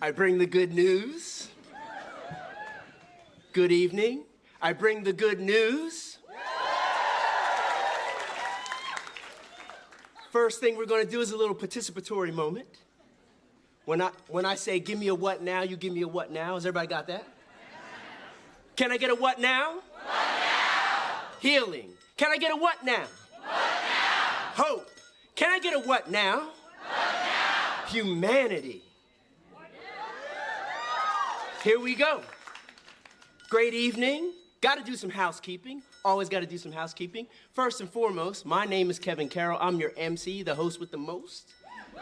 I bring the good news. Good evening. I bring the good news. First thing we're going to do is a little participatory moment. When I say, give me a what now, you give me a what now. Has everybody got that? Can I get a what now? What now? Healing. Can I get a what now? What now? Hope. Can I get a what now? What now? Humanity. Here we go. Great evening. Got to do some housekeeping. Always got to do some housekeeping. First and foremost, my name is Kevin Carroll. I'm your MC, the host with the most.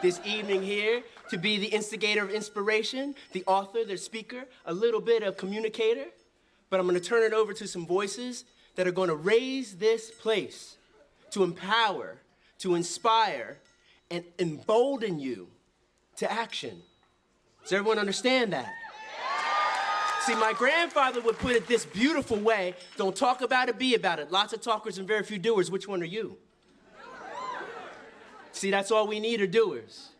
This evening here to be the instigator of inspiration, the author, the speaker, a little bit of communicator. But I'm going to turn it over to some voices that are going to raise this place to empower, to inspire, and embolden you to action. Does everyone understand that? See, my grandfather would put it this beautiful way: don't talk about it, be about it. Lots of talkers and very few doers. Which one are you? See, that's all we need are doers.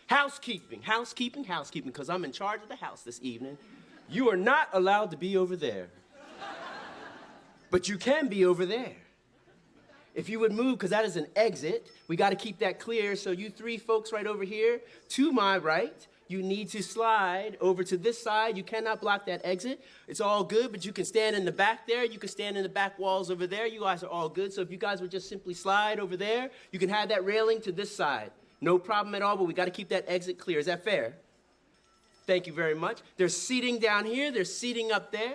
Housekeeping, housekeeping, housekeeping, because I'm in charge of the house this evening. You are not allowed to be over there. But you can be over there. If you would move, because that is an exit, we got to keep that clear. So you three folks right over here, to my right, you need to slide over to this side. You cannot block that exit. It's all good, but you can stand in the back there. You can stand in the back walls over there. You guys are all good. So if you guys would just simply slide over there, you can have that railing to this side. No problem at all, but we got to keep that exit clear. Is that fair? Thank you very much. There's seating down here. There's seating up there.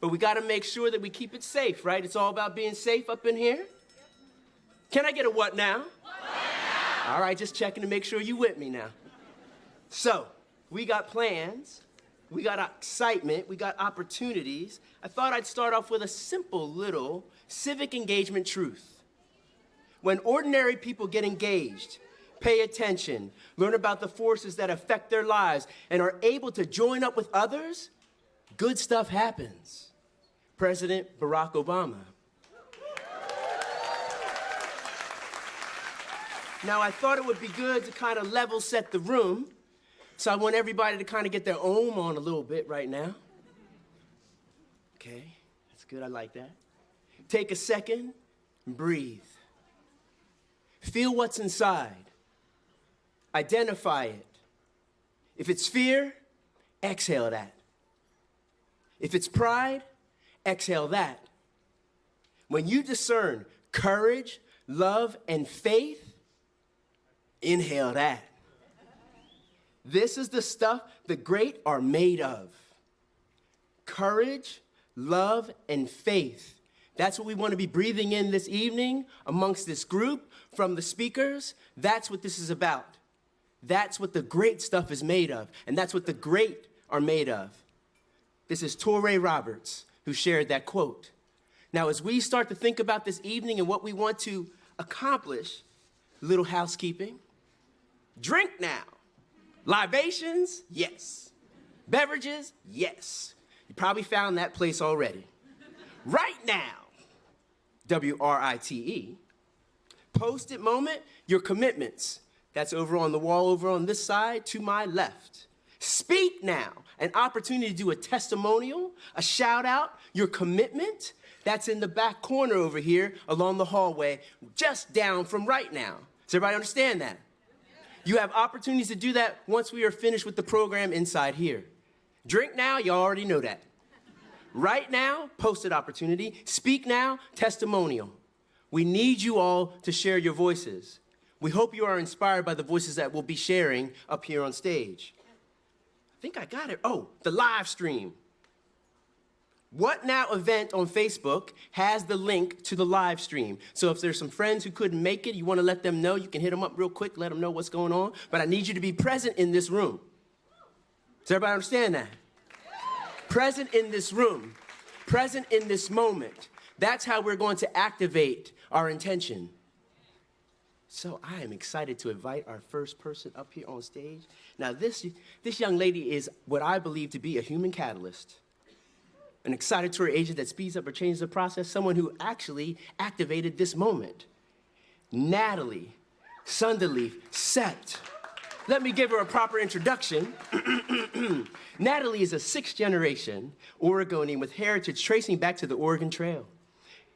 But we got to make sure that we keep it safe, right? It's all about being safe up in here. Can I get a what now? What now? All right, just checking to make sure you with me now. So, we got plans, we got excitement, we got opportunities. I thought I'd start off with a simple little civic engagement truth. When ordinary people get engaged, pay attention, learn about the forces that affect their lives, and are able to join up with others, good stuff happens. President Barack Obama. Now, I thought it would be good to kind of level set the room, so I want everybody to kind of get their ohm on a little bit right now. Okay, that's good, I like that. Take a second and breathe. Feel what's inside. Identify it. If it's fear, exhale that. If it's pride, exhale that. When you discern courage, love, and faith, inhale that. This is the stuff the great are made of. Courage, love, and faith. That's what we want to be breathing in this evening amongst this group from the speakers. That's what this is about. That's what the great stuff is made of, and that's what the great are made of. This is Touré Roberts who shared that quote. Now, as we start to think about this evening and what we want to accomplish, little housekeeping. Drink now. Libations? Yes. Beverages? Yes. You probably found that place already. Right now, W-R-I-T-E, post-it moment, your commitments. That's over on the wall over on this side to my left. Speak now, an opportunity to do a testimonial, a shout out, your commitment. That's in the back corner over here along the hallway, just down from right now. Does everybody understand that? You have opportunities to do that once we are finished with the program inside here. Drink now, you already know that. Right now, post-it opportunity. Speak now, testimonial. We need you all to share your voices. We hope you are inspired by the voices that we'll be sharing up here on stage. I think I got it. Oh, the live stream. What Now event on Facebook has the link to the live stream. So if there's some friends who couldn't make it, you want to let them know, you can hit them up real quick, let them know what's going on. But I need you to be present in this room. Does everybody understand that? Present in this room, present in this moment. That's how we're going to activate our intention. So I am excited to invite our first person up here on stage. Now this young lady is what I believe to be a human catalyst, an excitatory agent that speeds up or changes the process, someone who actually activated this moment. Natalie Sunderleaf Sept. Let me give her a proper introduction. Natalie is a sixth-generation Oregonian with heritage tracing back to the Oregon Trail.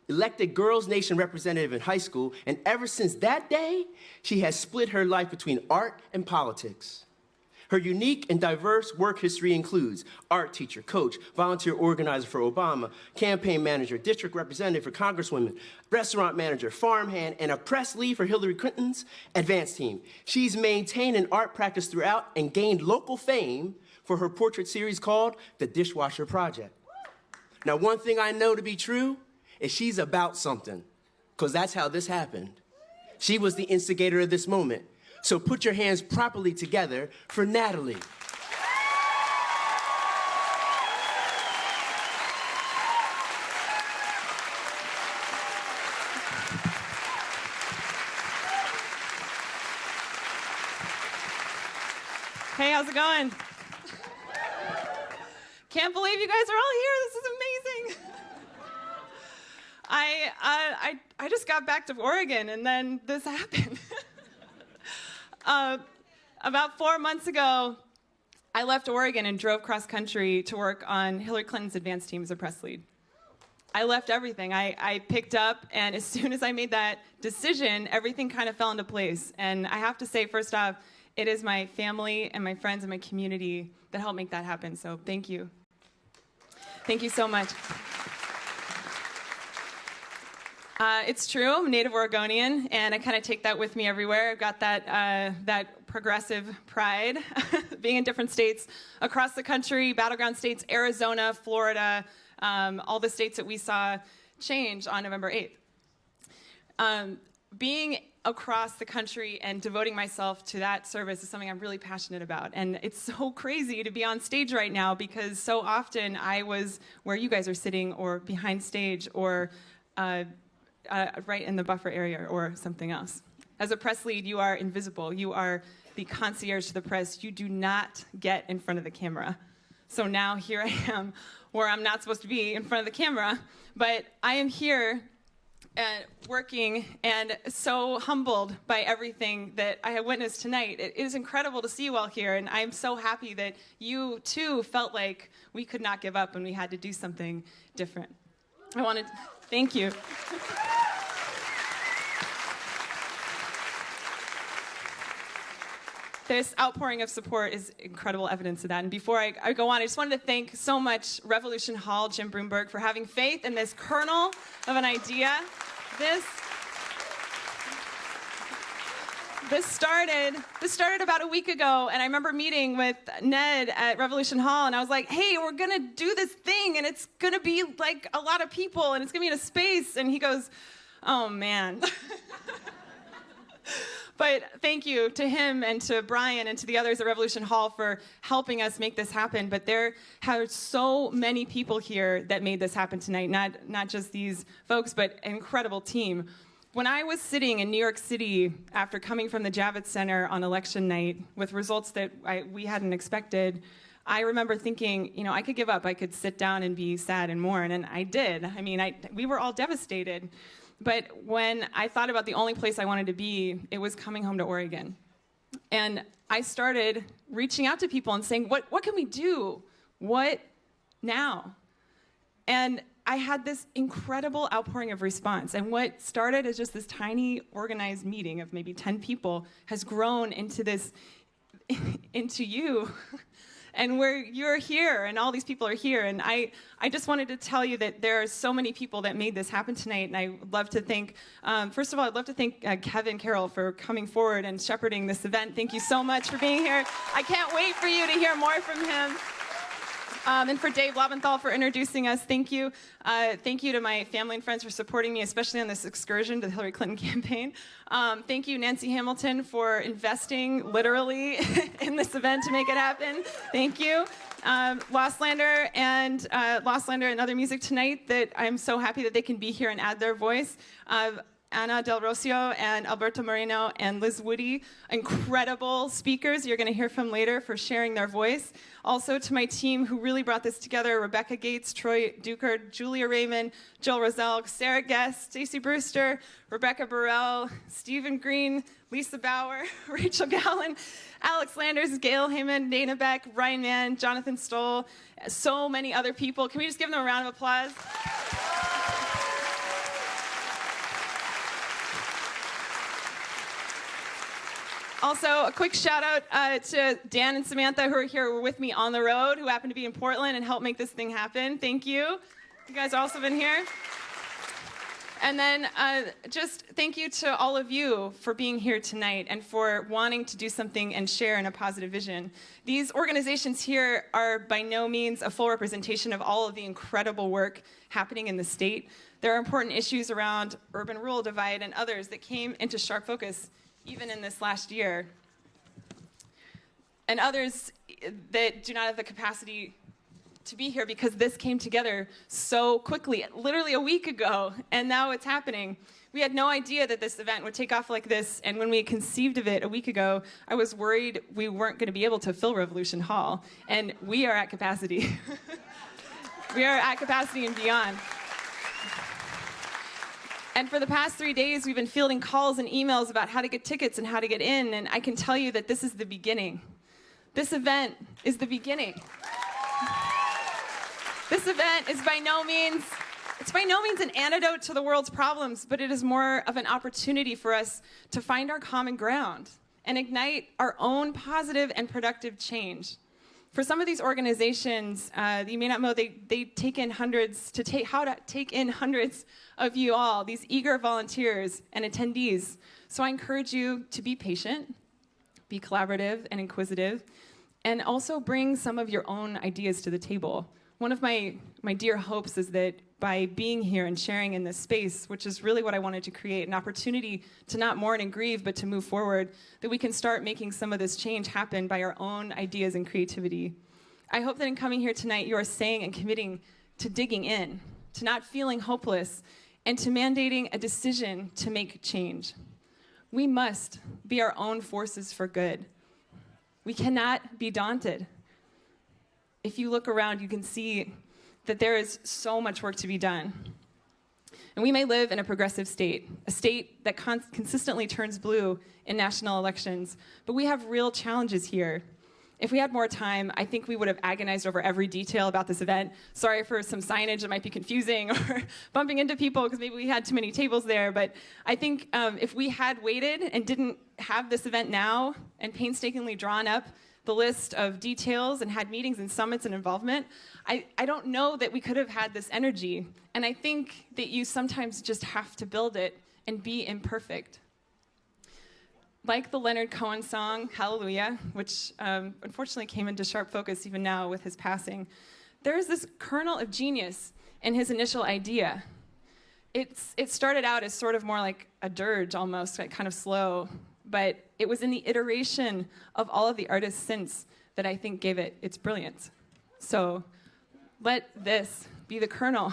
Elected Girls Nation representative in high school, and ever since that day, she has split her life between art and politics. Her unique and diverse work history includes art teacher, coach, volunteer organizer for Obama, campaign manager, district representative for Congresswomen, restaurant manager, farmhand, and a press lead for Hillary Clinton's advance team. She's maintained an art practice throughout and gained local fame for her portrait series called The Dishwasher Project. Now, one thing I know to be true is she's about something, because that's how this happened. She was the instigator of this moment. So put your hands properly together for Natalie. Hey, how's it going? Can't believe you guys are all here. This is amazing. I just got back to Oregon, and then this happened. About 4 months ago, I left Oregon and drove cross country to work on Hillary Clinton's advance team as a press lead. I left everything. I picked up, and as soon as I made that decision, everything kind of fell into place. And I have to say, first off, it is my family and my friends and my community that helped make that happen. So thank you. Thank you so much. It's true, I'm a native Oregonian, and I kind of take that with me everywhere. I've got that progressive pride, being in different states across the country, battleground states, Arizona, Florida, all the states that we saw change on November 8th. Being across the country and devoting myself to that service is something I'm really passionate about. And it's so crazy to be on stage right now because so often I was where you guys are sitting or behind stage or right in the buffer area or something else. As a press lead, you are invisible. You are the concierge to the press. You do not get in front of the camera. So now here I am where I'm not supposed to be in front of the camera, but I am here working and so humbled by everything that I have witnessed tonight. It is incredible to see you all here, and I'm so happy that you too felt like we could not give up and we had to do something different. I want to thank you. This outpouring of support is incredible evidence of that. And before I go on, I just wanted to thank so much Revolution Hall, Jim Broomberg, for having faith in this kernel of an idea. This started about a week ago, and I remember meeting with Ned at Revolution Hall, and I was like, hey, we're gonna do this thing, and it's gonna be like a lot of people, and it's gonna be in a space. And he goes, oh man. But thank you to him and to Brian and to the others at Revolution Hall for helping us make this happen. But there are so many people here that made this happen tonight, not just these folks, but an incredible team. When I was sitting in New York City after coming from the Javits Center on election night with results that we hadn't expected, I remember thinking, I could give up. I could sit down and be sad and mourn, and I did. I mean, we were all devastated. But when I thought about the only place I wanted to be, it was coming home to Oregon. And I started reaching out to people and saying, what can we do? What now? And I had this incredible outpouring of response. And what started as just this tiny organized meeting of maybe 10 people has grown into this, into you. And you're here, and all these people are here. And I just wanted to tell you that there are so many people that made this happen tonight. And I'd love to thank, first of all, I'd love to thank Kevin Carroll for coming forward and shepherding this event. Thank you so much for being here. I can't wait for you to hear more from him. And for Dave Lobenthal for introducing us, thank you. Thank you to my family and friends for supporting me, especially on this excursion to the Hillary Clinton campaign. Thank you, Nancy Hamilton, for investing literally in this event to make it happen. Thank you. Lostlander and Other Music tonight, that I'm so happy that they can be here and add their voice. Ana Del Rocio and Alberto Moreno and Liz Woody, incredible speakers you're going to hear from later for sharing their voice. Also to my team who really brought this together, Rebecca Gates, Troy Duker, Julia Raymond, Jill Rozelle, Sarah Guest, Stacey Brewster, Rebecca Burrell, Stephen Green, Lisa Bauer, Rachel Gallen, Alex Landers, Gail Heyman, Dana Beck, Ryan Mann, Jonathan Stoll, so many other people. Can we just give them a round of applause? Also, a quick shout out to Dan and Samantha who are here with me on the road, who happen to be in Portland and help make this thing happen. Thank you. You guys also been here. And then just thank you to all of you for being here tonight and for wanting to do something and share in a positive vision. These organizations here are by no means a full representation of all of the incredible work happening in the state. There are important issues around urban-rural divide and others that came into sharp focus even in this last year. And others that do not have the capacity to be here because this came together so quickly, literally a week ago, and now it's happening. We had no idea that this event would take off like this, and when we conceived of it a week ago, I was worried we weren't going to be able to fill Revolution Hall, and we are at capacity. We are at capacity and beyond. And for the past 3 days, we've been fielding calls and emails about how to get tickets and how to get in, and I can tell you that this is the beginning. This event is the beginning. This event is by no means an antidote to the world's problems, but it is more of an opportunity for us to find our common ground and ignite our own positive and productive change. For some of these organizations, you may not know, they take in hundreds of you all, these eager volunteers and attendees. So I encourage you to be patient, be collaborative and inquisitive, and also bring some of your own ideas to the table. One of my dear hopes is that by being here and sharing in this space, which is really what I wanted to create, an opportunity to not mourn and grieve, but to move forward, that we can start making some of this change happen by our own ideas and creativity. I hope that in coming here tonight, you are saying and committing to digging in, to not feeling hopeless, and to mandating a decision to make change. We must be our own forces for good. We cannot be daunted. If you look around, you can see that there is so much work to be done. And we may live in a progressive state, a state that consistently turns blue in national elections, but we have real challenges here. If we had more time, I think we would have agonized over every detail about this event. Sorry for some signage that might be confusing or bumping into people because maybe we had too many tables there, but I think if we had waited and didn't have this event now and painstakingly drawn up the list of details and had meetings and summits and involvement, I don't know that we could have had this energy. And I think that you sometimes just have to build it and be imperfect. Like the Leonard Cohen song, Hallelujah, which unfortunately came into sharp focus even now with his passing, there is this kernel of genius in his initial idea. It started out as sort of more like a dirge almost, like kind of slow, but it was in the iteration of all of the artists since that I think gave it its brilliance. So let this be the kernel.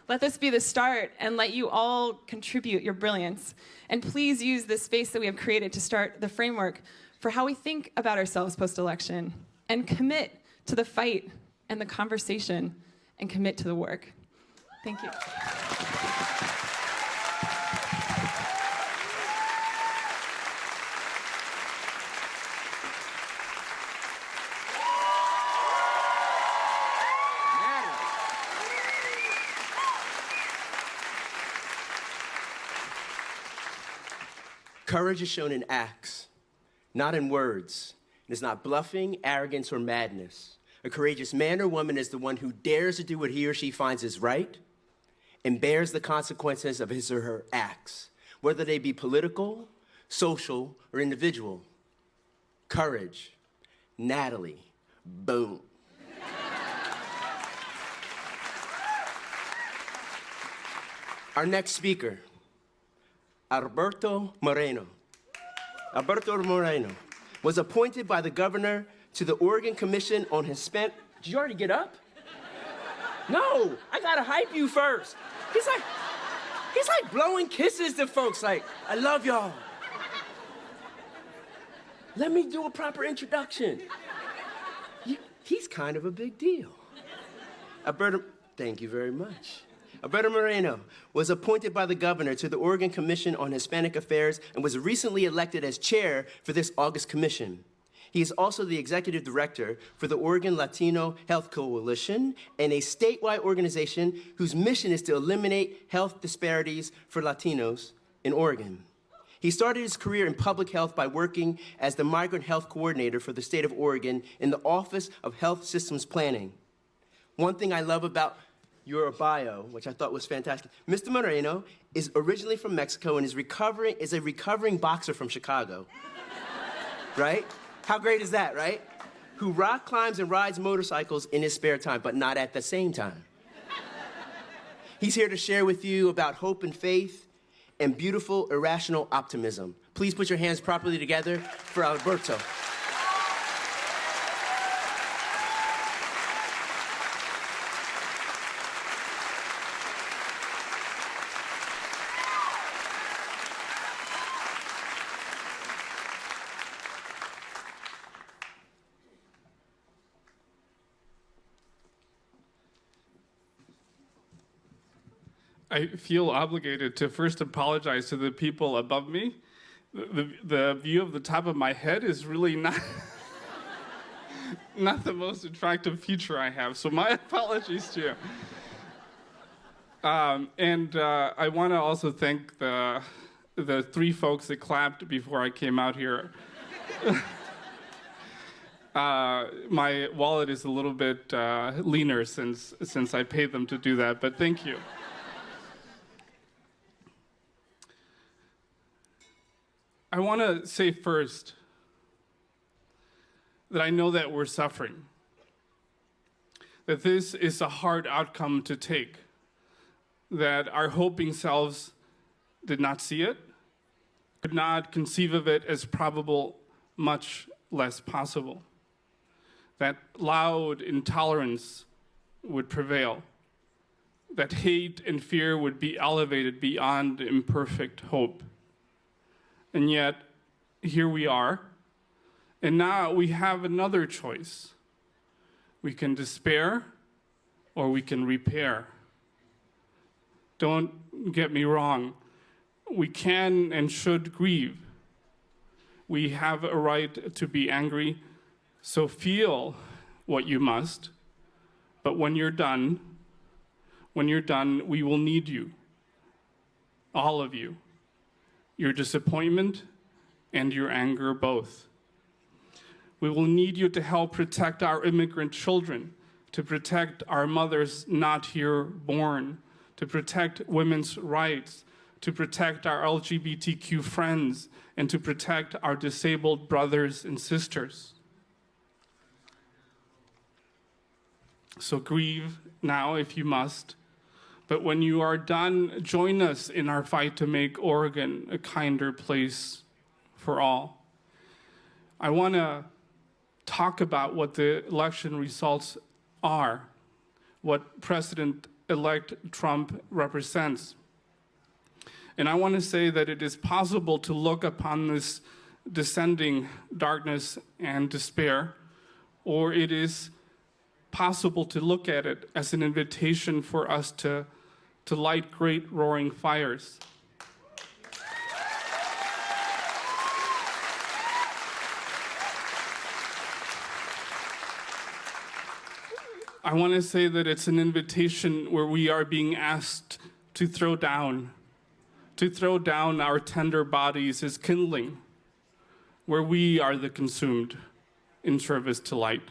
Let this be the start, and let you all contribute your brilliance. And please use this space that we have created to start the framework for how we think about ourselves post-election, and commit to the fight and the conversation, and commit to the work. Thank you. Courage is shown in acts, not in words. It is not bluffing, arrogance, or madness. A courageous man or woman is the one who dares to do what he or she finds is right and bears the consequences of his or her acts, whether they be political, social, or individual. Courage. Natalie. Boom. Our next speaker, Alberto Moreno. Alberto Moreno was appointed by the governor to the Oregon Commission on Hispanic. Did you already get up? No, I gotta hype you first. He's like, He's like blowing kisses to folks like, I love y'all. Let me do a proper introduction. He's kind of a big deal. Alberto, thank you very much. Alberto Moreno was appointed by the governor to the Oregon Commission on Hispanic Affairs and was recently elected as chair for this August commission. He is also the executive director for the Oregon Latino Health Coalition, and a statewide organization whose mission is to eliminate health disparities for Latinos in Oregon. He started his career in public health by working as the migrant health coordinator for the state of Oregon in the Office of Health Systems Planning. One thing I love about your bio, which I thought was fantastic, Mr. Moreno is originally from Mexico and is a recovering boxer from Chicago, right? How great is that, right? Who rock climbs and rides motorcycles in his spare time, but not at the same time. He's here to share with you about hope and faith and beautiful, irrational optimism. Please put your hands properly together for Alberto. I feel obligated to first apologize to the people above me. The view of the top of my head is really not not the most attractive feature I have, so my apologies to you. I want to also thank the three folks that clapped before I came out here. My wallet is a little bit leaner since I paid them to do that, but thank you. I want to say first that I know that we're suffering, that this is a hard outcome to take, that our hoping selves did not see it, could not conceive of it as probable, much less possible, that loud intolerance would prevail, that hate and fear would be elevated beyond imperfect hope. And yet, here we are, and now we have another choice. We can despair, or we can repair. Don't get me wrong. We can and should grieve. We have a right to be angry, so feel what you must. But when you're done, we will need you, all of you. Your disappointment and your anger both. We will need you to help protect our immigrant children, to protect our mothers not here born, to protect women's rights, to protect our LGBTQ friends, and to protect our disabled brothers and sisters. So grieve now if you must. But when you are done, join us in our fight to make Oregon a kinder place for all. I want to talk about what the election results are, what President-elect Trump represents. And I want to say that it is possible to look upon this descending darkness and despair, or it is possible to look at it as an invitation for us to light great roaring fires. I want to say that it's an invitation where we are being asked to throw down our tender bodies as kindling, where we are the consumed in service to light.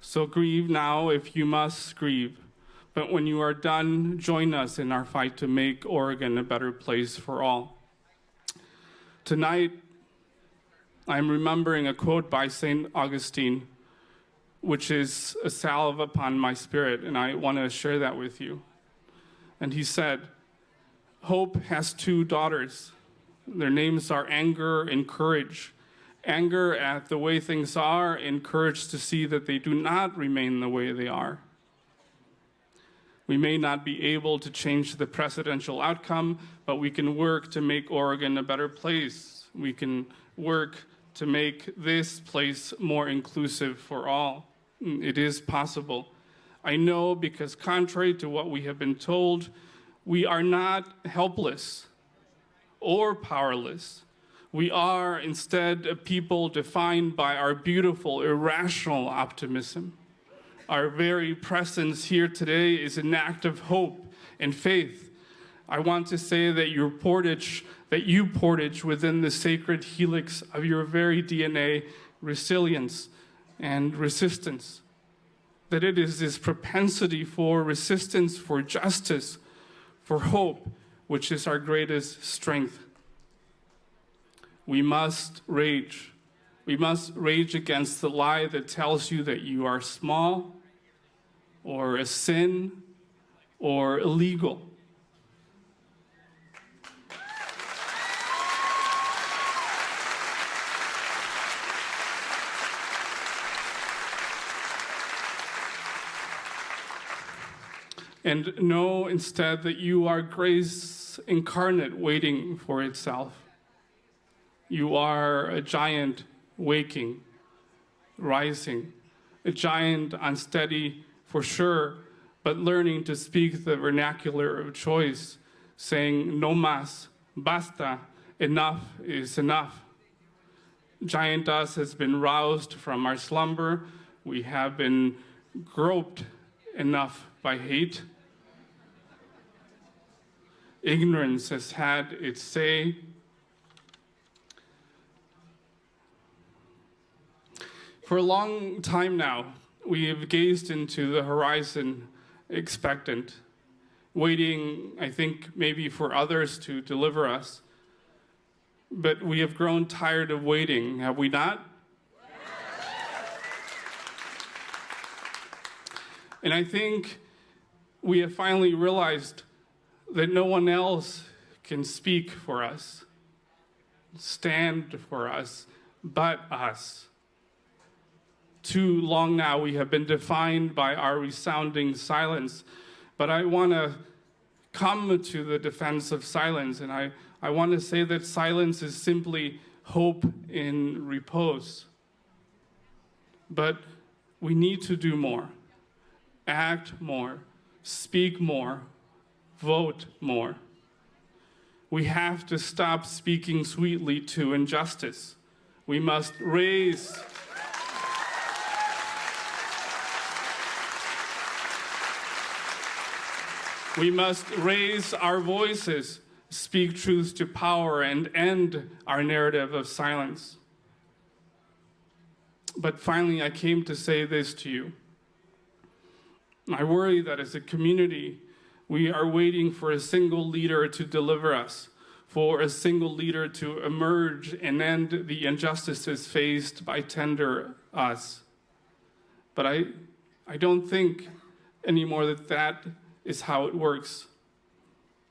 So grieve now if you must grieve. But when you are done, join us in our fight to make Oregon a better place for all. Tonight, I'm remembering a quote by St. Augustine, which is a salve upon my spirit, and I want to share that with you. And he said, "Hope has two daughters. Their names are anger and courage. Anger at the way things are, and courage to see that they do not remain the way they are. We may not be able to change the presidential outcome, but we can work to make Oregon a better place. We can work to make this place more inclusive for all. It is possible. I know because contrary to what we have been told, we are not helpless or powerless. We are instead a people defined by our beautiful, irrational optimism. Our very presence here today is an act of hope and faith. I want to say that you portage within the sacred helix of your very DNA, resilience and resistance. That it is this propensity for resistance, for justice, for hope, which is our greatest strength. We must rage. We must rage against the lie that tells you that you are small, or a sin, or illegal. And know instead that you are grace incarnate waiting for itself. You are a giant waking, rising, a giant unsteady for sure, but learning to speak the vernacular of choice, saying no más, basta, enough is enough. Giant us has been roused from our slumber. We have been groped enough by hate. Ignorance has had its say. For a long time now, we have gazed into the horizon expectant, waiting, I think, maybe for others to deliver us. But we have grown tired of waiting, have we not? And I think we have finally realized that no one else can speak for us, stand for us, but us. Too long now we have been defined by our resounding silence, but I want to come to the defense of silence, and I want to say that silence is simply hope in repose. But we need to do more, act more, speak more, vote more. We have to stop speaking sweetly to injustice. We must raise our voices, speak truth to power, and end our narrative of silence. But finally, I came to say this to you. I worry that as a community, we are waiting for a single leader to deliver us, for a single leader to emerge and end the injustices faced by tender us. But I don't think anymore that is how it works.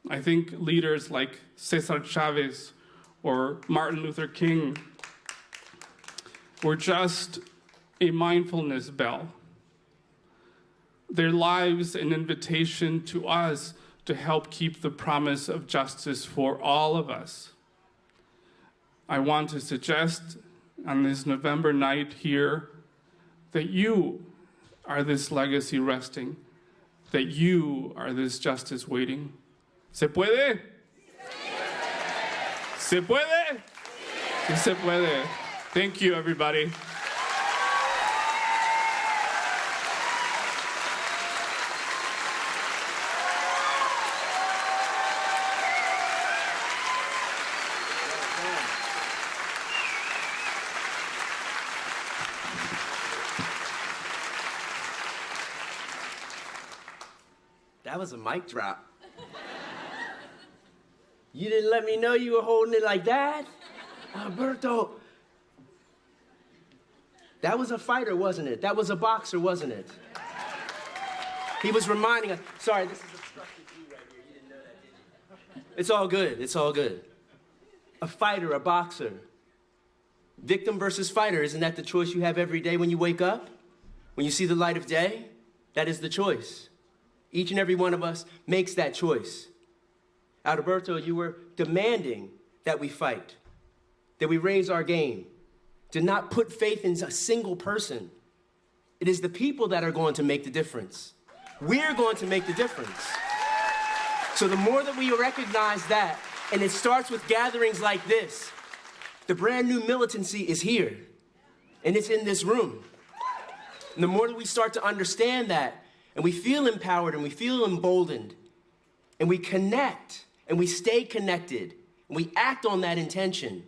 I think leaders like Cesar Chavez or Martin Luther King were just a mindfulness bell. Their lives an invitation to us to help keep the promise of justice for all of us. I want to suggest on this November night here that you are this legacy resting, that you are this justice waiting. ¿Se puede? ¿Se puede? Sí se puede. Thank you, everybody. That was a mic drop. You didn't let me know you were holding it like that? Alberto. That was a fighter, wasn't it? That was a boxer, wasn't it? He was reminding us. Sorry, this is obstructed view right here. You didn't know that, did you? It's all good. It's all good. A fighter, a boxer. Victim versus fighter. Isn't that the choice you have every day when you wake up? When you see the light of day? That is the choice. Each and every one of us makes that choice. Alberto, you were demanding that we fight, that we raise our game, to not put faith in a single person. It is the people that are going to make the difference. We're going to make the difference. So the more that we recognize that, and it starts with gatherings like this, the brand new militancy is here, and it's in this room. And the more that we start to understand that, and we feel empowered, and we feel emboldened, and we connect, and we stay connected, and we act on that intention.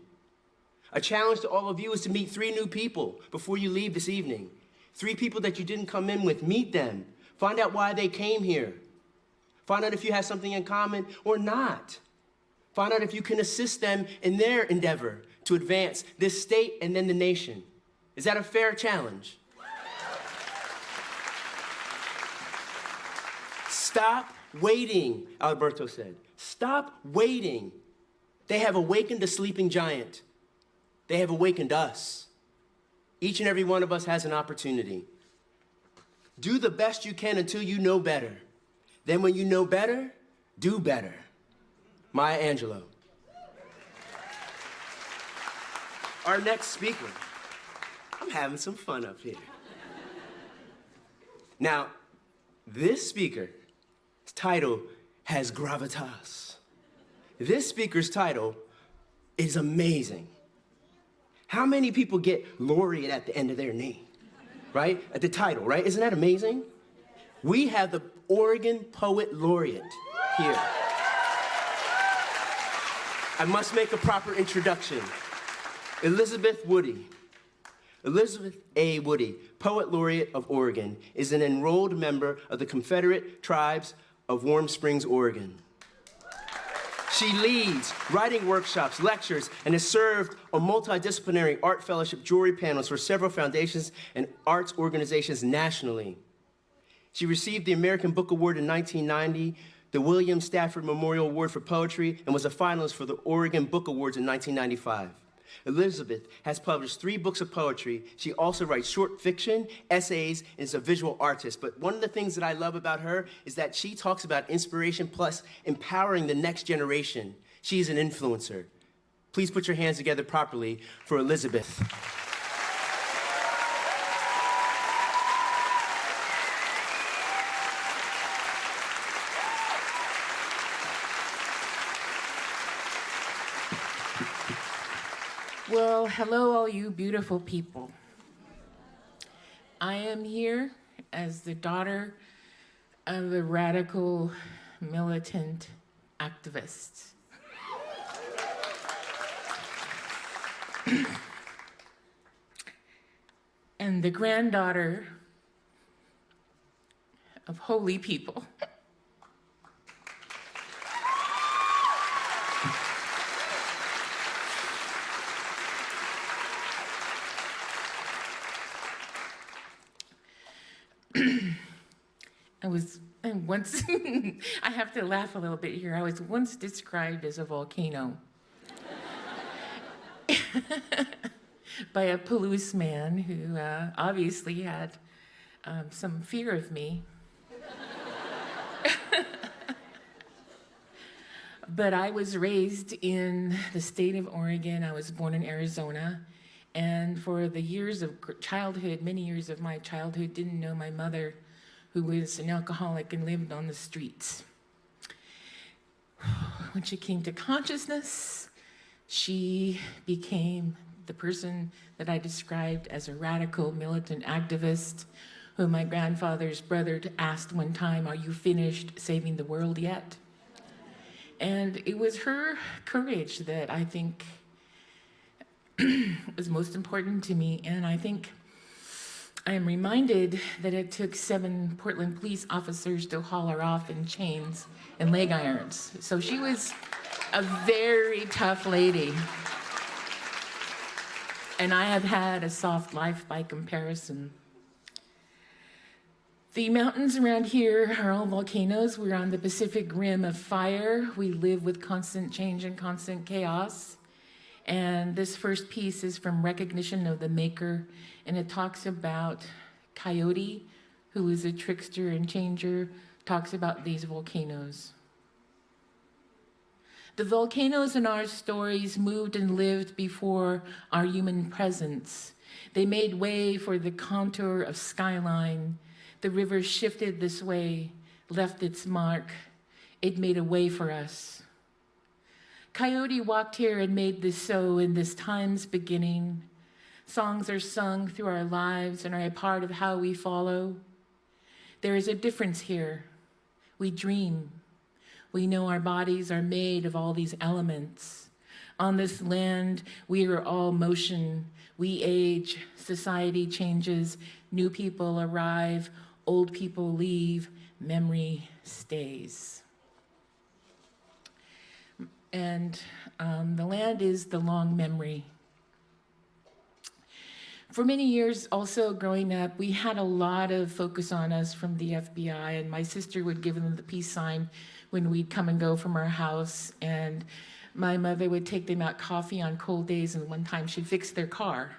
A challenge to all of you is to meet 3 new people before you leave this evening. 3 people that you didn't come in with, meet them. Find out why they came here. Find out if you have something in common or not. Find out if you can assist them in their endeavor to advance this state and then the nation. Is that a fair challenge? Stop waiting, Alberto said. Stop waiting. They have awakened a sleeping giant. They have awakened us. Each and every one of us has an opportunity. Do the best you can until you know better. Then when you know better, do better. Maya Angelou. Our next speaker. I'm having some fun up here. Now, this speaker's title has gravitas. This speaker's title is amazing. How many people get laureate at the end of their name, right? At the title, right? Isn't that amazing? We have the Oregon Poet Laureate here. I must make a proper introduction. Elizabeth Woody. Elizabeth A. Woody, Poet Laureate of Oregon, is an enrolled member of the Confederate Tribes of Warm Springs, Oregon. She leads writing workshops, lectures, and has served on multidisciplinary art fellowship jury panels for several foundations and arts organizations nationally. She received the American Book Award in 1990, the William Stafford Memorial Award for Poetry, and was a finalist for the Oregon Book Awards in 1995. Elizabeth has published 3 books of poetry. She also writes short fiction, essays, and is a visual artist. But one of the things that I love about her is that she talks about inspiration plus empowering the next generation. She's an influencer. Please put your hands together properly for Elizabeth. Well, hello, all you beautiful people. I am here as the daughter of a radical militant activist. And the granddaughter of holy people. Once, I have to laugh a little bit here. I was once described as a volcano by a policeman who obviously had some fear of me. But I was raised in the state of Oregon. I was born in Arizona. And for the years of childhood, many years of my childhood, didn't know my mother, who was an alcoholic and lived on the streets. When she came to consciousness, she became the person that I described as a radical militant activist, who my grandfather's brother asked one time, "Are you finished saving the world yet?" And it was her courage that I think was most important to me. And I think I am reminded that it took 7 Portland police officers to haul her off in chains and leg irons. So she was a very tough lady. And I have had a soft life by comparison. The mountains around here are all volcanoes. We're on the Pacific Rim of fire. We live with constant change and constant chaos. And this first piece is from Recognition of the Maker, and it talks about Coyote, who is a trickster and changer, talks about these volcanoes. The volcanoes in our stories moved and lived before our human presence. They made way for the contour of skyline. The river shifted this way, left its mark. It made a way for us. Coyote walked here and made this so in this time's beginning. Songs are sung through our lives and are a part of how we follow. There is a difference here. We dream. We know our bodies are made of all these elements. On this land, we are all motion. We age, society changes, new people arrive, old people leave, memory stays. And the land is the long memory. For many years, also growing up, we had a lot of focus on us from the FBI, and my sister would give them the peace sign when we'd come and go from our house, and my mother would take them out coffee on cold days, and one time she'd fix their car.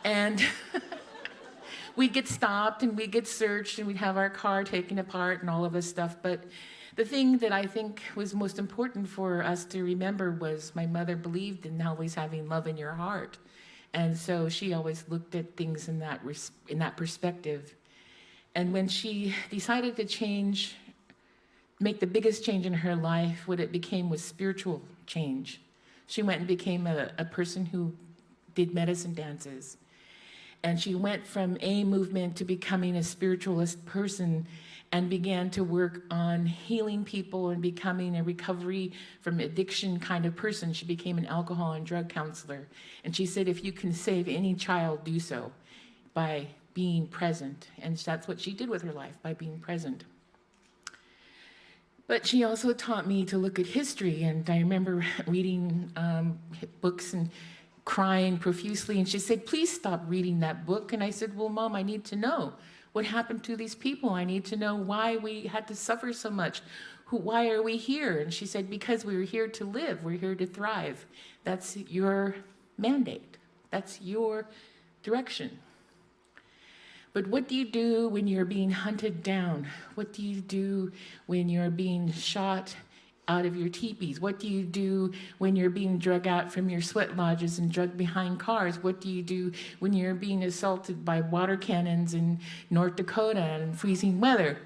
And we'd get stopped, and we'd get searched, and we'd have our car taken apart and all of this stuff, but the thing that I think was most important for us to remember was my mother believed in always having love in your heart. And so she always looked at things in that perspective. And when she decided to change, make the biggest change in her life, what it became was spiritual change. She went and became a person who did medicine dances. And she went from a movement to becoming a spiritualist person and began to work on healing people and becoming a recovery from addiction kind of person. She became an alcohol and drug counselor. And she said, if you can save any child, do so by being present. And that's what she did with her life, by being present. But she also taught me to look at history. And I remember reading books and crying profusely. And she said, please stop reading that book. And I said, well, Mom, I need to know. What happened to these people? I need to know why we had to suffer so much. Why are we here? And she said, because we were here to live. We're here to thrive. That's your mandate. That's your direction. But what do you do when you're being hunted down? What do you do when you're being shot out of your teepees? What do you do when you're being drug out from your sweat lodges and drugged behind cars? What do you do when you're being assaulted by water cannons in North Dakota and freezing weather?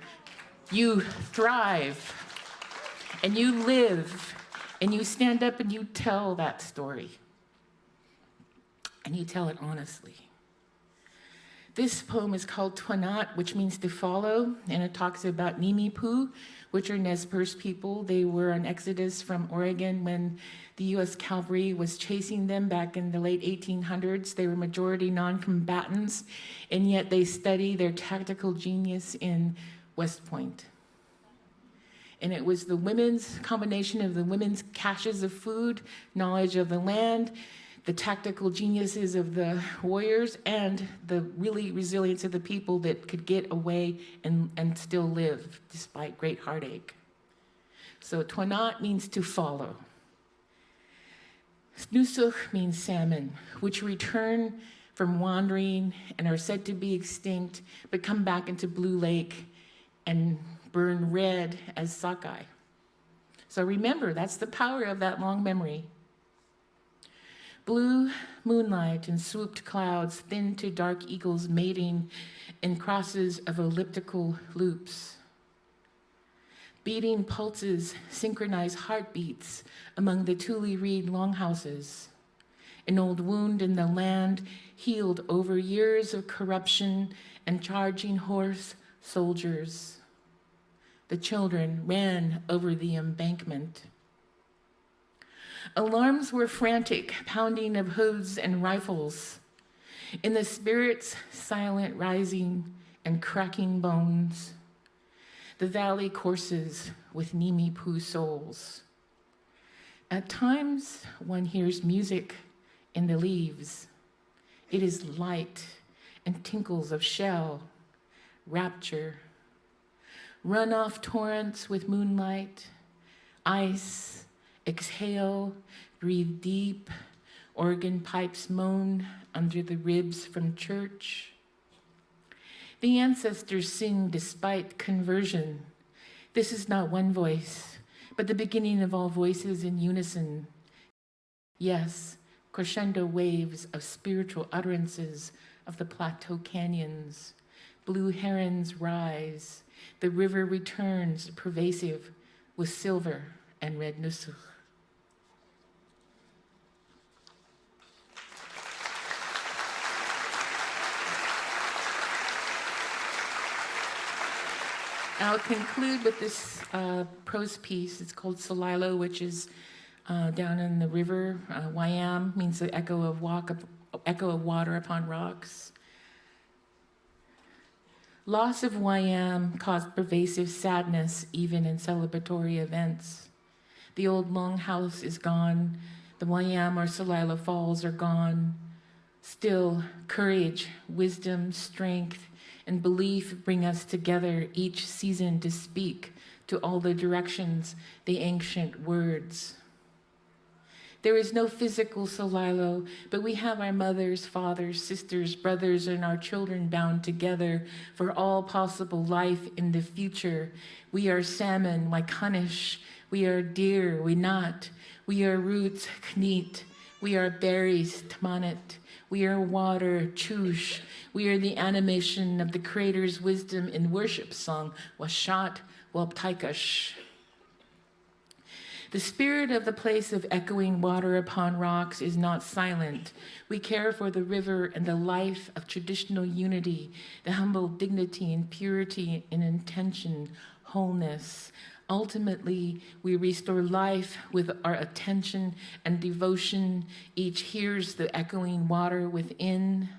You thrive, and you live, and you stand up and you tell that story. And you tell it honestly. This poem is called Twanat, which means to follow, and it talks about Nimipu, which are Nez Perce people. They were on exodus from Oregon when the U.S. Cavalry was chasing them back in the late 1800s. They were majority non-combatants, and yet they study their tactical genius in West Point. And it was the women's combination of the women's caches of food, knowledge of the land, the tactical geniuses of the warriors, and the really resilience of the people that could get away and still live despite great heartache. So Twanat means to follow. Snusuch means salmon, which return from wandering and are said to be extinct, but come back into Blue Lake and burn red as sockeye. So remember, that's the power of that long memory. Blue moonlight and swooped clouds, thin to dark eagles mating in crosses of elliptical loops. Beating pulses synchronize heartbeats among the Tule Reed longhouses. An old wound in the land healed over years of corruption and charging horse soldiers. The children ran over the embankment. Alarms were frantic, pounding of hooves and rifles. In the spirit's silent rising and cracking bones, the valley courses with Nimipu souls. At times, one hears music in the leaves. It is light and tinkles of shell, rapture. Runoff torrents with moonlight, ice, exhale, breathe deep, organ pipes moan under the ribs from church. The ancestors sing despite conversion. This is not one voice, but the beginning of all voices in unison. Yes, crescendo waves of spiritual utterances of the plateau canyons. Blue herons rise. The river returns pervasive with silver and red nusuk. I'll conclude with this prose piece. It's called Solilo, which is down in the river. Wayam means the echo of water upon rocks. Loss of Wayam caused pervasive sadness, even in celebratory events. The old longhouse is gone. The Wayam or Solilo Falls are gone. Still, courage, wisdom, strength, and belief bring us together each season to speak to all the directions, the ancient words. There is no physical Solilo, but we have our mothers, fathers, sisters, brothers, and our children bound together for all possible life in the future. We are salmon, Waikanish. We are deer, Winat. We are roots, Knit. We are berries, Tmanit. We are water, Chush. We are the animation of the Creator's wisdom in worship song, Washat Walptaikash. The spirit of the place of echoing water upon rocks is not silent. We care for the river and the life of traditional unity, the humble dignity and purity in intention, wholeness. Ultimately, we restore life with our attention and devotion. Each hears the echoing water within.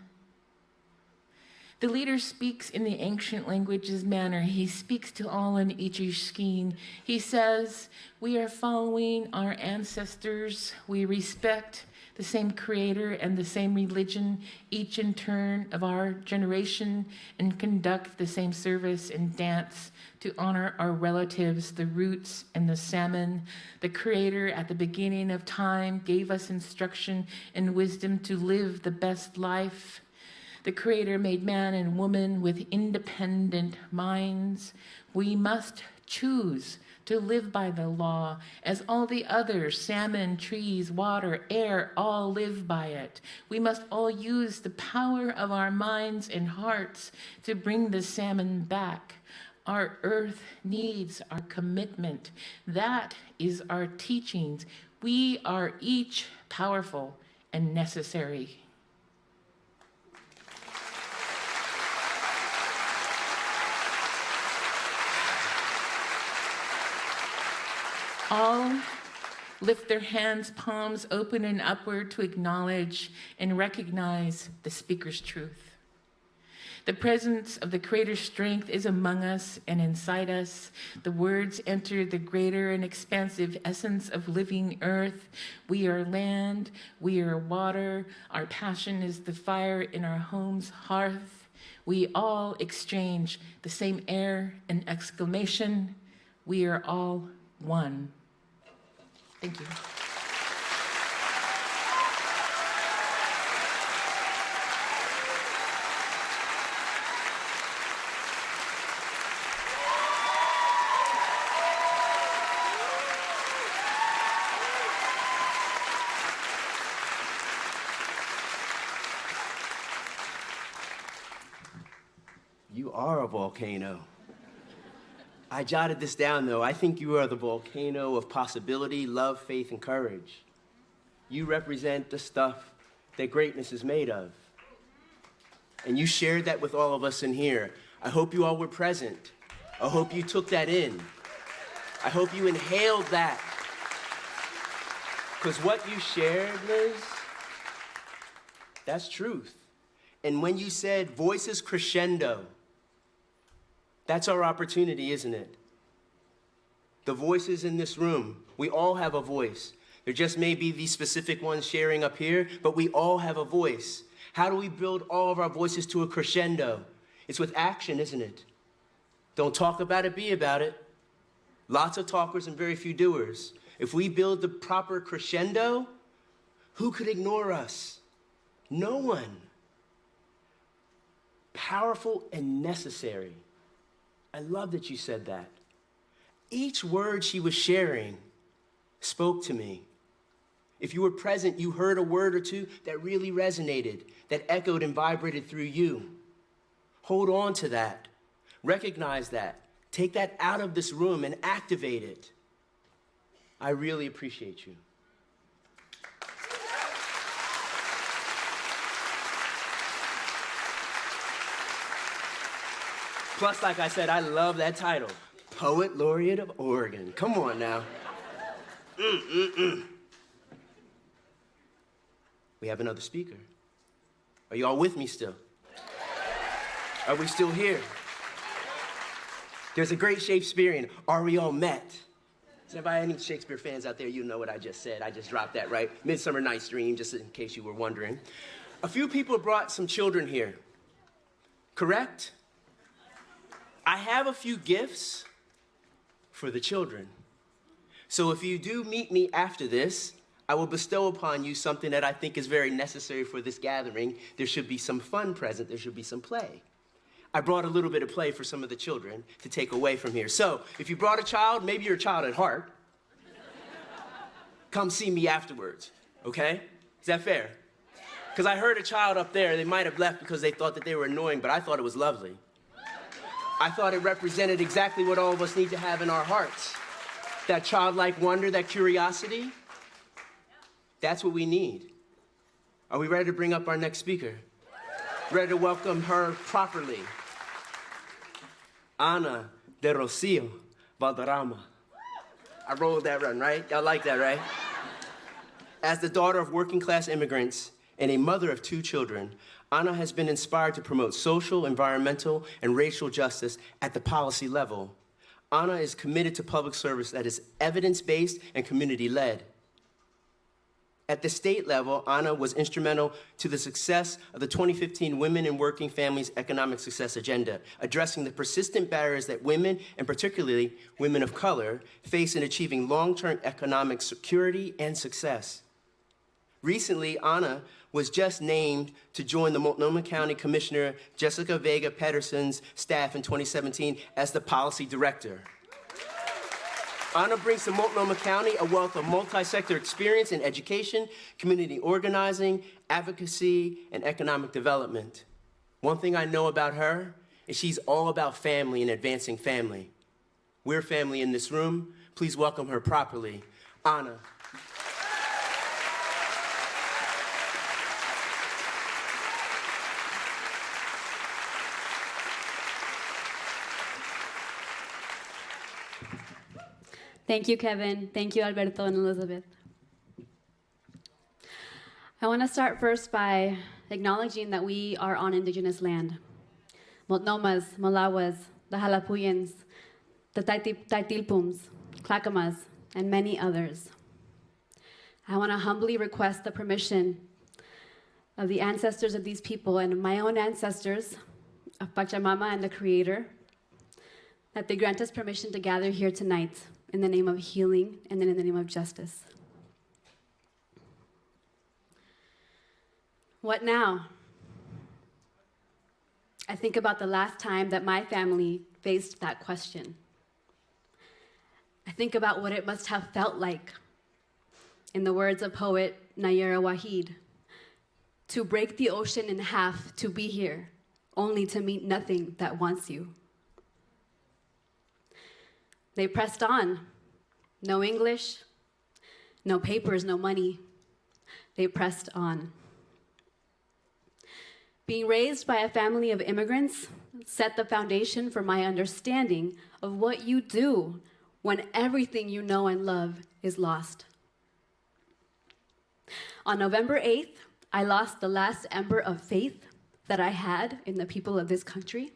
The leader speaks in the ancient languages manner. He speaks to all in Ichishkin. He says, we are following our ancestors. We respect the same creator and the same religion, each in turn of our generation, and conduct the same service and dance to honor our relatives, the roots and the salmon. The creator at the beginning of time gave us instruction and wisdom to live the best life. The Creator made man and woman with independent minds. We must choose to live by the law as all the others, salmon, trees, water, air, all live by it. We must all use the power of our minds and hearts to bring the salmon back. Our earth needs our commitment. That is our teachings. We are each powerful and necessary. All lift their hands, palms open and upward to acknowledge and recognize the speaker's truth. The presence of the Creator's strength is among us and inside us. The words enter the greater and expansive essence of living earth. We are land, we are water. Our passion is the fire in our home's hearth. We all exchange the same air and exclamation. We are all one. Thank you. You are a volcano. I jotted this down, though. I think you are the volcano of possibility, love, faith, and courage. You represent the stuff that greatness is made of. And you shared that with all of us in here. I hope you all were present. I hope you took that in. I hope you inhaled that. Because what you shared, Liz, that's truth. And when you said voices crescendo, that's our opportunity, isn't it? The voices in this room, we all have a voice. There just may be these specific ones sharing up here, but we all have a voice. How do we build all of our voices to a crescendo? It's with action, isn't it? Don't talk about it, be about it. Lots of talkers and very few doers. If we build the proper crescendo, who could ignore us? No one. powerful and necessary. I love that you said that. Each word she was sharing spoke to me. If you were present, you heard a word or two that really resonated, that echoed and vibrated through you. Hold on to that. Recognize that. Take that out of this room and activate it. I really appreciate you. Plus, like I said, I love that title, Poet Laureate of Oregon. Come on now. We have another speaker. Are you all with me still? Are we still here? There's a great Shakespearean, Are We All Met? Is anybody, any Shakespeare fans out there, you know what I just said. I just dropped that, right? Midsummer Night's Dream, just in case you were wondering. A few people brought some children here, correct? I have a few gifts for the children. So if you do meet me after this, I will bestow upon you something that I think is very necessary for this gathering. There should be some fun present. There should be some play. I brought a little bit of play for some of the children to take away from here. So if you brought a child, maybe you're a child at heart, come see me afterwards, okay? Is that fair? Because I heard a child up there, they might have left because they thought that they were annoying, but I thought it was lovely. I thought it represented exactly what all of us need to have in our hearts. That childlike wonder, that curiosity. That's what we need. Are we ready to bring up our next speaker? Ready to welcome her properly? Ana de Rocio Valderrama. I rolled that run, right? Y'all like that, right? As the daughter of working-class immigrants and a mother of 2 children, Ana has been inspired to promote social, environmental, and racial justice at the policy level. Ana is committed to public service that is evidence-based and community-led. At the state level, Ana was instrumental to the success of the 2015 Women and Working Families Economic Success Agenda, addressing the persistent barriers that women, and particularly women of color, face in achieving long-term economic security and success. Recently, Ana was just named to join the Multnomah County Commissioner Jessica Vega Pedersen's staff in 2017 as the policy director. Ana brings to Multnomah County a wealth of multi-sector experience in education, community organizing, advocacy, and economic development. One thing I know about her is she's all about family and advancing family. We're family in this room. Please welcome her properly, Ana. Thank you, Kevin. Thank you, Alberto and Elizabeth. I want to start first by acknowledging that we are on indigenous land. Multnomas, Malawas, the Halapuyans, the Taitilpums, Clacamas, and many others. I want to humbly request the permission of the ancestors of these people and my own ancestors, of Pachamama and the Creator, that they grant us permission to gather here tonight in the name of healing and then in the name of justice. What now? I think about the last time that my family faced that question. I think about what it must have felt like, in the words of poet Nayera Wahid, to break the ocean in half to be here, only to meet nothing that wants you. They pressed on. No English, no papers, no money. They pressed on. Being raised by a family of immigrants set the foundation for my understanding of what you do when everything you know and love is lost. On November 8th, I lost the last ember of faith that I had in the people of this country.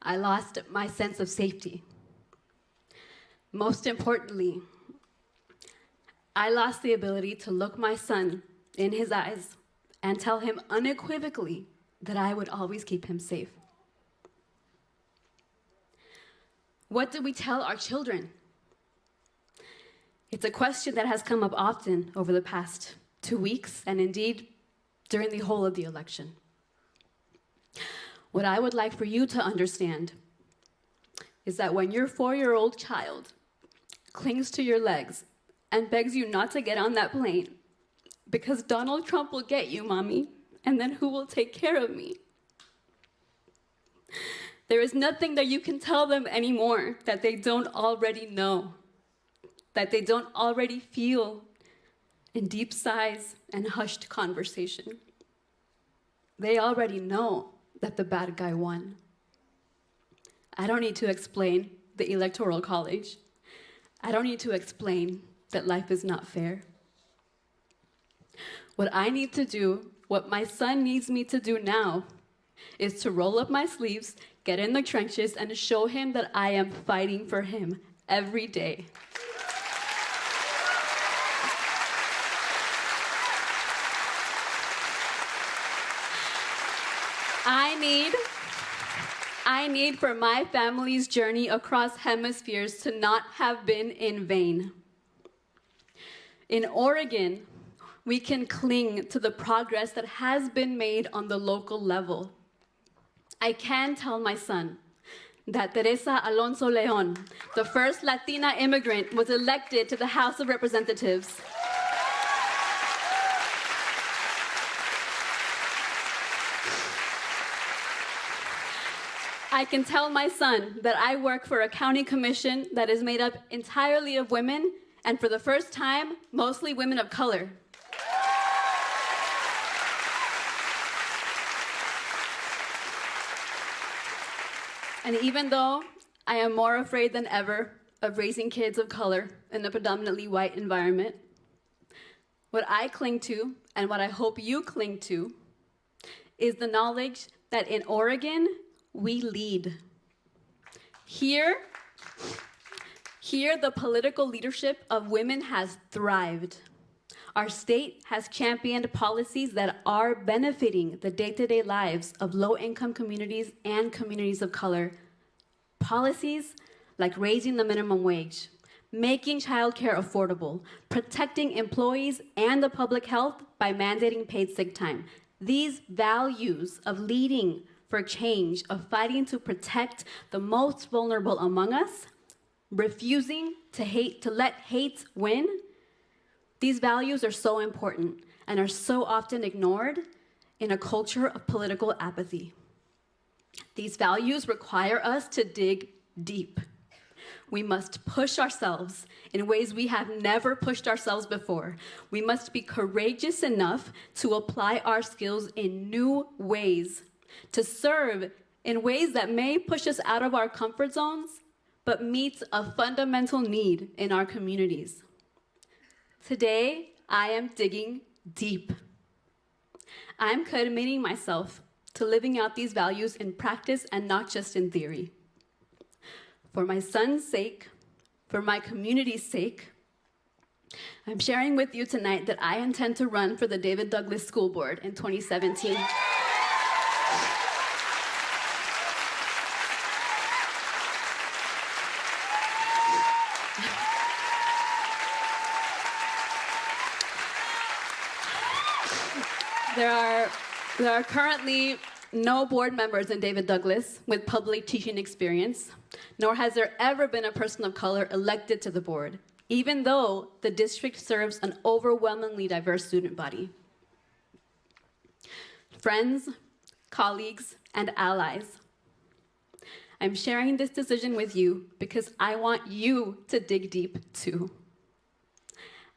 I lost my sense of safety. Most importantly, I lost the ability to look my son in his eyes and tell him unequivocally that I would always keep him safe. What do we tell our children? It's a question that has come up often over the past 2 weeks, and indeed during the whole of the election. What I would like for you to understand is that when your 4-year-old child clings to your legs and begs you not to get on that plane because Donald Trump will get you, mommy, and then who will take care of me? There is nothing that you can tell them anymore that they don't already know, that they don't already feel in deep sighs and hushed conversation. They already know that the bad guy won. I don't need to explain the Electoral College. I don't need to explain that life is not fair. What I need to do, what my son needs me to do now, is to roll up my sleeves, get in the trenches, and show him that I am fighting for him every day. I need for my family's journey across hemispheres to not have been in vain. In Oregon, we can cling to the progress that has been made on the local level. I can tell my son that Teresa Alonso Leon, the first Latina immigrant, was elected to the House of Representatives. I can tell my son that I work for a county commission that is made up entirely of women, and for the first time, mostly women of color. And even though I am more afraid than ever of raising kids of color in a predominantly white environment, what I cling to, and what I hope you cling to, is the knowledge that in Oregon, we lead. Here, the political leadership of women has thrived. Our state has championed policies that are benefiting the day-to-day lives of low-income communities and communities of color. Policies like raising the minimum wage, making childcare affordable, protecting employees and the public health by mandating paid sick time. These values of leading for change, of fighting to protect the most vulnerable among us, refusing to let hate win, these values are so important and are so often ignored in a culture of political apathy. These values require us to dig deep. We must push ourselves in ways we have never pushed ourselves before. We must be courageous enough to apply our skills in new ways, to serve in ways that may push us out of our comfort zones, but meet a fundamental need in our communities. Today, I am digging deep. I'm committing myself to living out these values in practice and not just in theory. For my son's sake, for my community's sake, I'm sharing with you tonight that I intend to run for the David Douglas School Board in 2017. There are currently no board members in David Douglas with public teaching experience, nor has there ever been a person of color elected to the board, even though the district serves an overwhelmingly diverse student body. Friends, colleagues, and allies, I'm sharing this decision with you because I want you to dig deep too.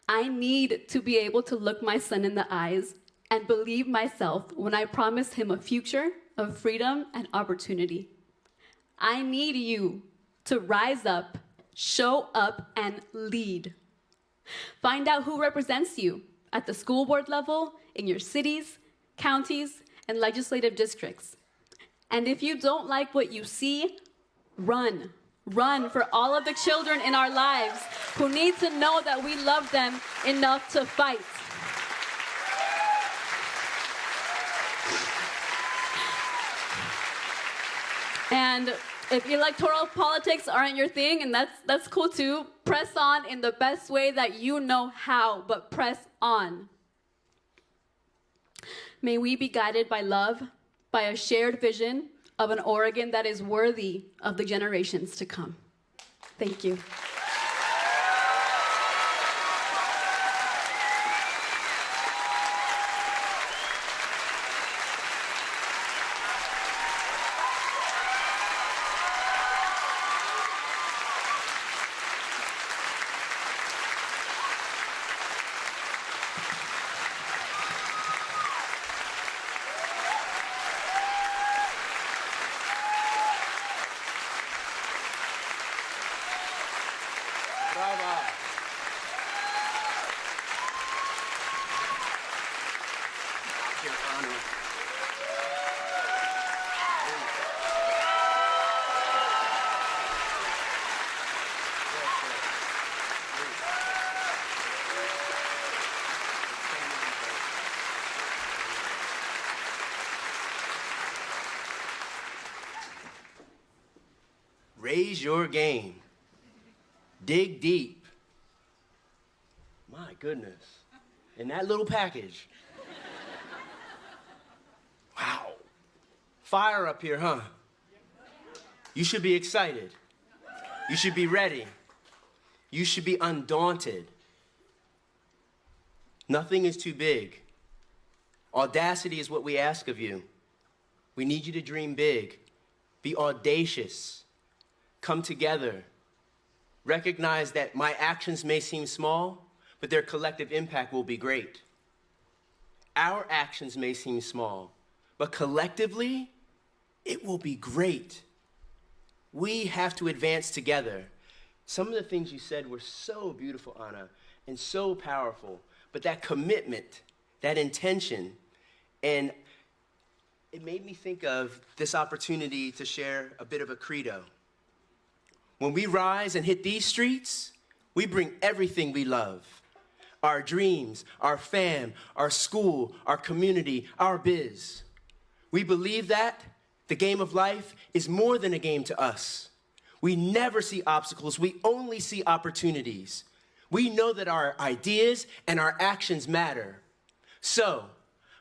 I need to be able to look my son in the eyes and believe myself when I promise him a future of freedom and opportunity. I need you to rise up, show up, and lead. Find out who represents you at the school board level, in your cities, counties, and legislative districts. And if you don't like what you see, run. Run for all of the children in our lives who need to know that we love them enough to fight. And if electoral politics aren't your thing, and that's cool too, press on in the best way that you know how, but press on. May we be guided by love, by a shared vision of an Oregon that is worthy of the generations to come. Thank you. Brava. Your honor. Raise your game. Dig deep. My goodness. In that little package. Wow. Fire up here, huh? You should be excited. You should be ready. You should be undaunted. Nothing is too big. Audacity is what we ask of you. We need you to dream big. Be audacious. Come together. Recognize that my actions may seem small, but their collective impact will be great. Our actions may seem small, but collectively, it will be great. We have to advance together. Some of the things you said were so beautiful, Anna, and so powerful, but that commitment, that intention, and it made me think of this opportunity to share a bit of a credo. When we rise and hit these streets, we bring everything we love. Our dreams, our fam, our school, our community, our biz. We believe that the game of life is more than a game to us. We never see obstacles, we only see opportunities. We know that our ideas and our actions matter. So,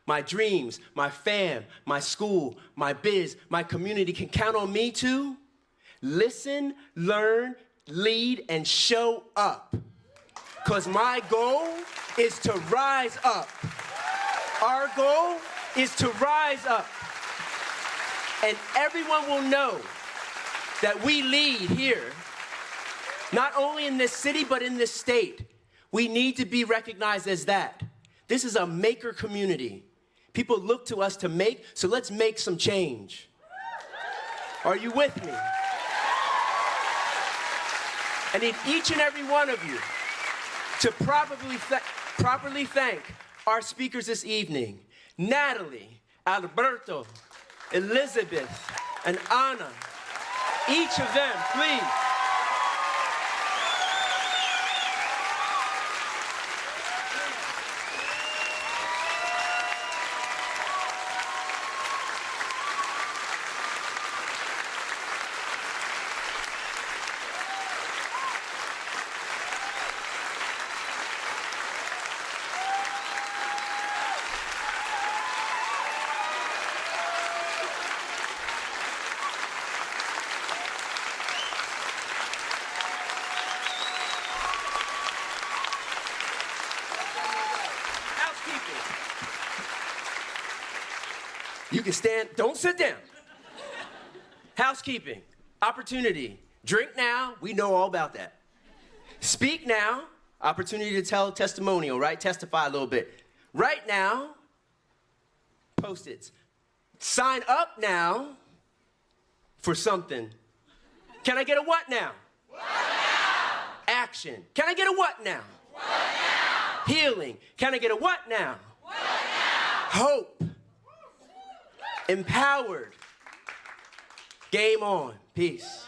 my dreams, my fam, my school, my biz, my community can count on me to listen, learn, lead, and show up. Because my goal is to rise up. Our goal is to rise up. And everyone will know that we lead here, not only in this city, but in this state. We need to be recognized as that. This is a maker community. People look to us to make, so let's make some change. Are you with me? I need each and every one of you to properly thank our speakers this evening, Natalie, Alberto, Elizabeth, and Anna. Each of them, please. You can stand, don't sit down. Housekeeping, opportunity, drink now, we know all about that. Speak now, opportunity to tell a testimonial, right? Testify a little bit. Right now, Post-its. Sign up now for something. Can I get a what now? What now? Action. Can I get a what now? What now? Healing. Can I get a what now? What now? Hope. Empowered. Game on. Peace.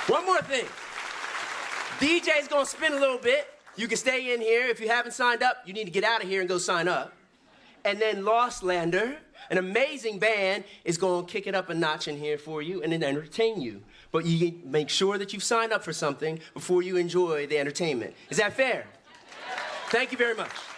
One more thing. DJ's gonna spin a little bit. You can stay in here. If you haven't signed up, you need to get out of here and go sign up. And then Lostlander, an amazing band, is gonna kick it up a notch in here for you and then entertain you. But you make sure that you've signed up for something before you enjoy the entertainment. Is that fair? Thank you very much.